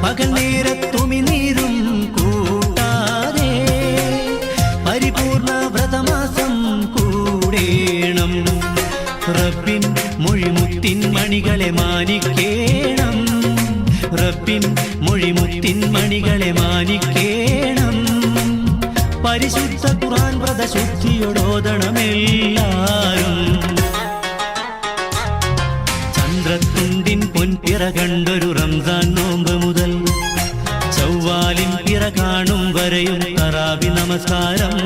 പകൽ നേരത്തുമിനീരും കൂട്ടാതെ പരിപൂർണ വ്രതമാസം കൂടേണം. റബ്ബിൻ മൊഴിമുത്തിൻ മണികളെ മാനിക്കേണം. റബ്ബിൻ മൊഴിമുത്തിൻ മണികളെ മാനിക്കേണം. പരിശുദ്ധ ഖുർആൻ വ്രതശുദ്ധിയോടോദണമെല്ലാരും. ചന്ദ്രത്തുണ്ടിൻ പൊൻപിറ കണ്ടൊരു റംസാൻ നോമ്പ് മുതൽ ചൊവ്വാലിൻ പിറ കാണും വരെയും തറാവി നമസ്കാരം.